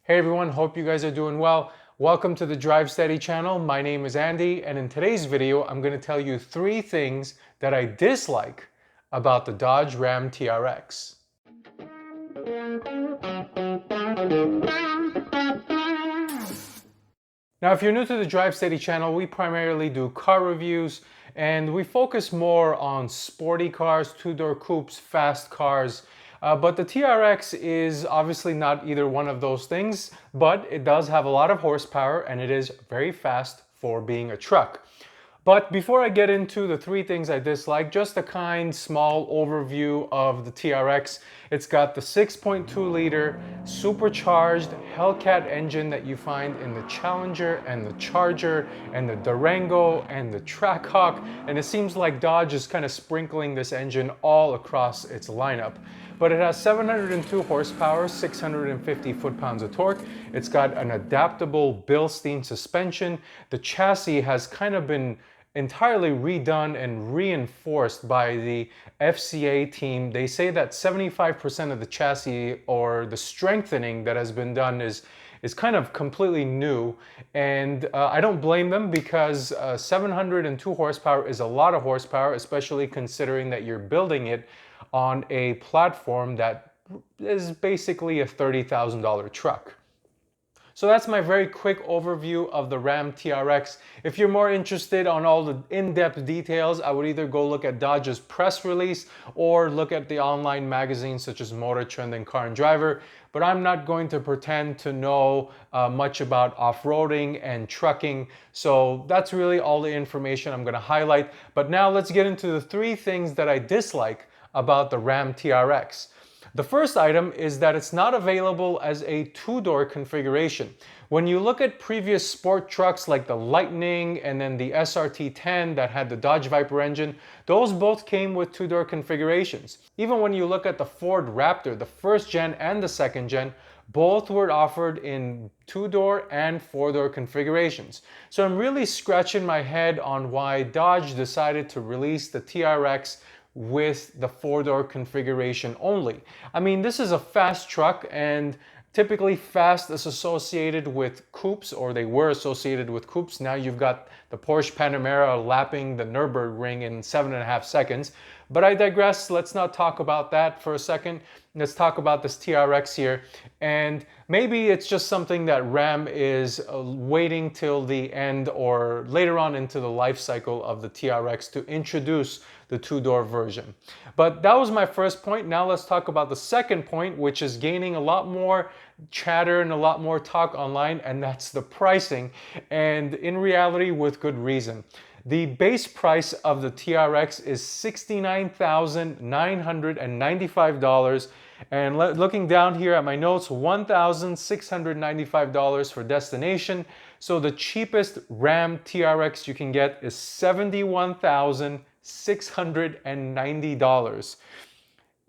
Hey everyone, hope you guys are doing well. Welcome to the Drive Steady channel. My name is Andy, and in today's video, I'm going to tell you 3 things that I dislike about the Dodge Ram TRX. Now, if you're new to the Drive Steady channel, we primarily do car reviews, and we focus more on sporty cars, two-door coupes, fast cars. But the TRX is obviously not either one of those things, but it does have a lot of horsepower and it is very fast for being a truck. But before I get into the 3 things I dislike, just a small overview of the TRX. It's got the 6.2 liter supercharged hellcatt engine that you find in the Challenger and the Charger and the Durango and the Trackhawk, and it seems like Dodge is kind of sprinkling this engine all across its lineup. But it has 702 horsepower, 650 foot-pounds of torque. It's got an adaptable Bilstein suspension. The chassis has kind of been entirely redone and reinforced by the FCA team. They say that 75% of the chassis or the strengthening that has been done is kind of completely new, and I don't blame them because 702 horsepower is a lot of horsepower, especially considering that you're building it on a platform that is basically a $30,000 truck. So that's my very quick overview of the Ram TRX. If you're more interested on all the in-depth details, I would either go look at Dodge's press release or look at the online magazines such as Motor Trend and Car and Driver. But I'm not going to pretend to know much about off-roading and trucking. So that's really all the information I'm going to highlight. But now let's get into the 3 things that I dislike about the Ram TRX. The first item is that it's not available as a 2-door configuration. When you look at previous sport trucks like the Lightning and then the SRT10 that had the Dodge Viper engine, those both came with 2-door configurations. Even when you look at the Ford Raptor, the 1st gen and the 2nd gen, both were offered in 2-door and 4-door configurations. So I'm really scratching my head on why Dodge decided to release the TRX with the 4-door configuration only. I mean, this is a fast truck, and typically fast is associated with coupes, or they were associated with coupes. Now you've got the Porsche Panamera lapping the Nürburgring in 7.5 seconds. But I digress. Let's not talk about that for a second. Let's talk about this TRX here. And maybe it's just something that Ram is waiting till the end or later on into the life cycle of the TRX to introduce the 2-door version. But that was my first point. Now let's talk about the second point, which is gaining a lot more chatter and a lot more talk online, and that's the pricing. And in reality, with good reason. The base price of the TRX is $69,995, and looking down here at my notes, $1,695 for destination. So the cheapest Ram TRX you can get is $71,690.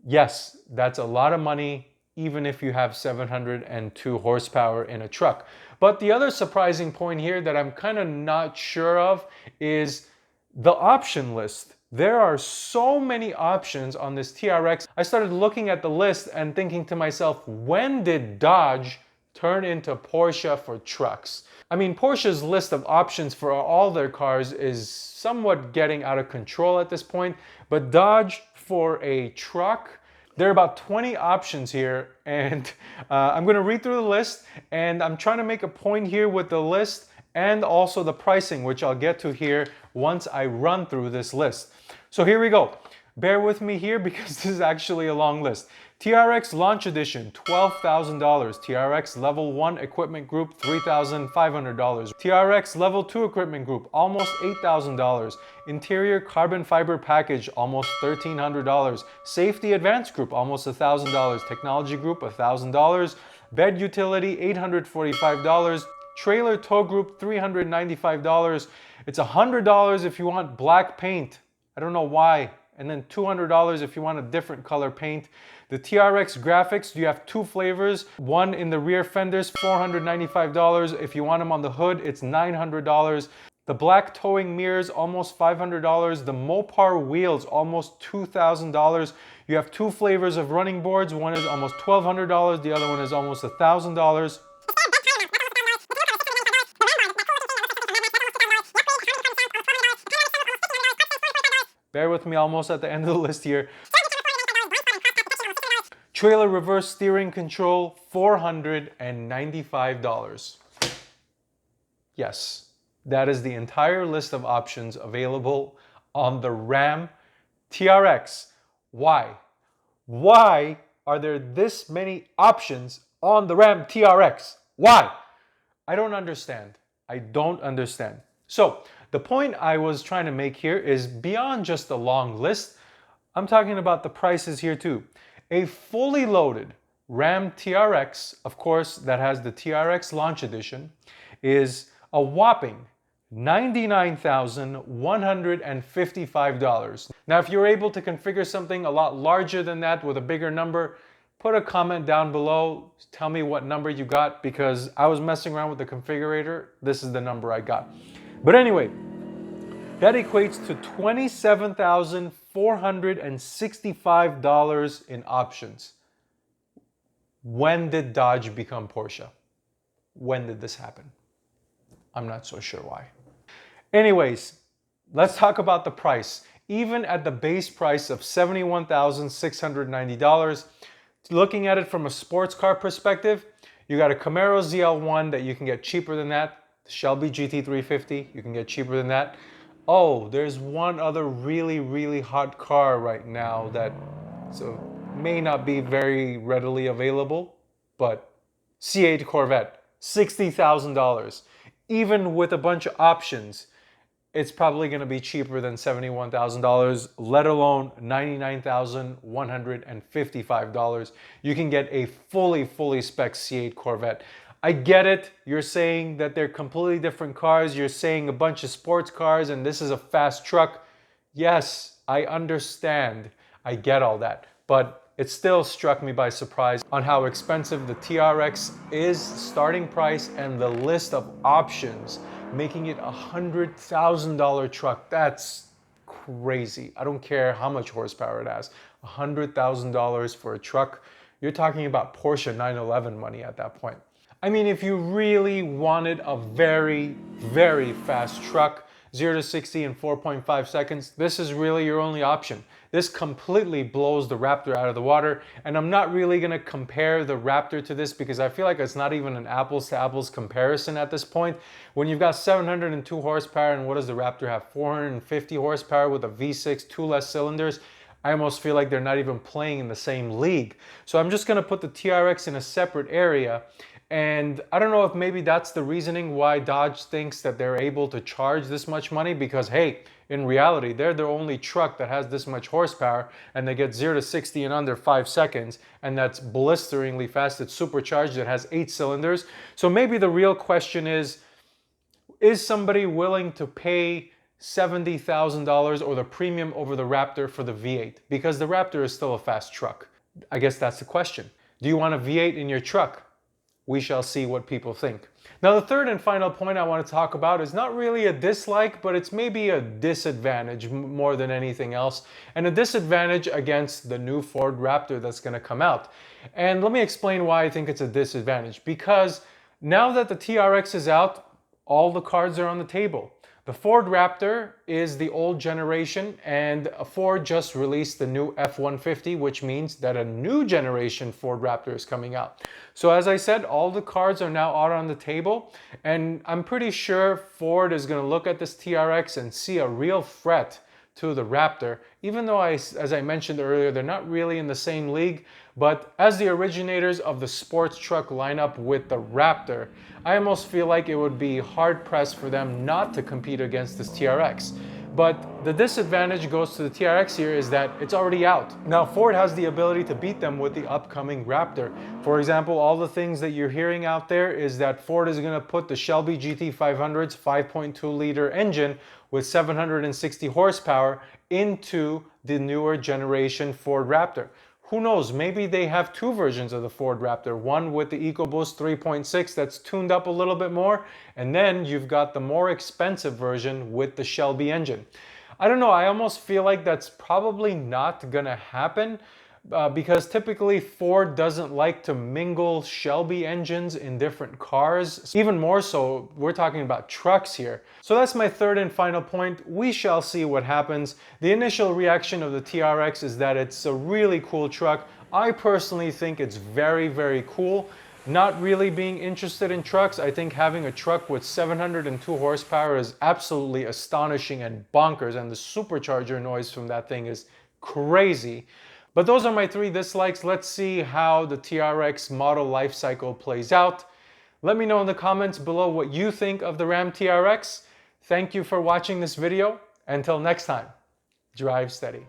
Yes, that's a lot of money, even if you have 702 horsepower in a truck. But the other surprising point here that I'm kind of not sure of is the option list. There are so many options on this TRX. I started looking at the list and thinking to myself, when did Dodge turn into Porsche for trucks? I mean, Porsche's list of options for all their cars is somewhat getting out of control at this point, but Dodge for a truck, there are about 20 options here, and I'm going to read through the list, and I'm trying to make a point here with the list and also the pricing, which I'll get to here once I run through this list. So here we go. Bear with me here because this is actually a long list. TRX Launch Edition, $12,000. TRX Level 1 Equipment Group, $3,500. TRX Level 2 Equipment Group, almost $8,000. Interior Carbon Fiber Package, almost $1,300. Safety Advanced Group, almost $1,000. Technology Group, $1,000. Bed Utility, $845. Trailer Tow Group, $395. It's $100 if you want black paint. I don't know why. And then $200 if you want a different color paint. The TRX graphics, you have 2 flavors. One in the rear fenders, $495. If you want them on the hood, it's $900. The black towing mirrors, almost $500. The Mopar wheels, almost $2,000. You have 2 flavors of running boards. One is almost $1,200. The other one is almost $1,000. Bear with me, almost at the end of the list here. Trailer reverse steering control, $495. Yes, that is the entire list of options available on the Ram TRX. Why? Why are there this many options on the Ram TRX? Why? I don't understand. I don't understand. So the point I was trying to make here is beyond just the long list, I'm talking about the prices here too. A fully loaded Ram TRX, of course, that has the TRX Launch Edition, is a whopping $99,155. Now, if you're able to configure something a lot larger than that with a bigger number, put a comment down below. Tell me what number you got, because I was messing around with the configurator. This is the number I got. But anyway, that equates to $27,465 in options. When did Dodge become Porsche? When did this happen? I'm not so sure why. Anyways, let's talk about the price. Even at the base price of $71,690, looking at it from a sports car perspective, you got a Camaro ZL1 that you can get cheaper than that. The Shelby GT350, you can get cheaper than that. Oh, there's one other really hot car right now that may not be very readily available, but C8 Corvette, $60,000. Even with a bunch of options, it's probably going to be cheaper than $71,000, let alone $99,155. You can get a fully spec C8 Corvette. I get it. You're saying that they're completely different cars. You're saying a bunch of sports cars and this is a fast truck. Yes, I understand. I get all that. But it still struck me by surprise on how expensive the TRX is, starting price, and the list of options, making it a $100,000 truck. That's crazy. I don't care how much horsepower it has. $100,000 for a truck. You're talking about Porsche 911 money at that point. I mean, if you really wanted a very fast truck, 0 to 60 in 4.5 seconds, this is really your only option. This completely blows the Raptor out of the water, and I'm not really gonna compare the Raptor to this because I feel like it's not even an apples to apples comparison at this point. When you've got 702 horsepower, and what does the Raptor have? 450 horsepower with a V6, 2 less cylinders. I almost feel like they're not even playing in the same league. So I'm just gonna put the TRX in a separate area. And I don't know if maybe that's the reasoning why Dodge thinks that they're able to charge this much money, because hey, in reality, they're the only truck that has this much horsepower and they get 0 to 60 in under 5 seconds, and that's blisteringly fast. It's supercharged, it has 8 cylinders. So maybe the real question is somebody willing to pay $70,000 or the premium over the Raptor for the V8? Because the Raptor is still a fast truck. I guess that's the question. Do you want a V8 in your truck? We shall see what people think. Now, the third and final point I want to talk about is not really a dislike, but it's maybe a disadvantage more than anything else, and a disadvantage against the new Ford Raptor that's going to come out. And let me explain why I think it's a disadvantage. Because now that the TRX is out, all the cards are on the table. The Ford Raptor is the old generation, and Ford just released the new F-150, which means that a new generation Ford Raptor is coming out. So as I said, all the cards are now out on the table, and I'm pretty sure Ford is going to look at this TRX and see a real threat to the Raptor, even though, as I mentioned earlier, they're not really in the same league. But as the originators of the sports truck lineup with the Raptor, I almost feel like it would be hard-pressed for them not to compete against this TRX. But the disadvantage goes to the TRX here is that it's already out. Now, Ford has the ability to beat them with the upcoming Raptor. For example, all the things that you're hearing out there is that Ford is going to put the Shelby GT500's 5.2-liter engine with 760 horsepower into the newer generation Ford Raptor. Who knows, maybe they have two versions of the Ford Raptor, one with the EcoBoost 3.6 that's tuned up a little bit more, and then you've got the more expensive version with the Shelby engine. I don't know, I almost feel like that's probably not gonna happen, because typically Ford doesn't like to mingle Shelby engines in different cars. Even more so, we're talking about trucks here. So that's my third and final point. We shall see what happens. The initial reaction of the TRX is that it's a really cool truck. I personally think it's very, very cool. Not really being interested in trucks, I think having a truck with 702 horsepower is absolutely astonishing and bonkers, and the supercharger noise from that thing is crazy. But those are my 3 dislikes. Let's see how the TRX model life cycle plays out. Let me know in the comments below what you think of the Ram TRX. Thank you for watching this video. Until next time, drive steady.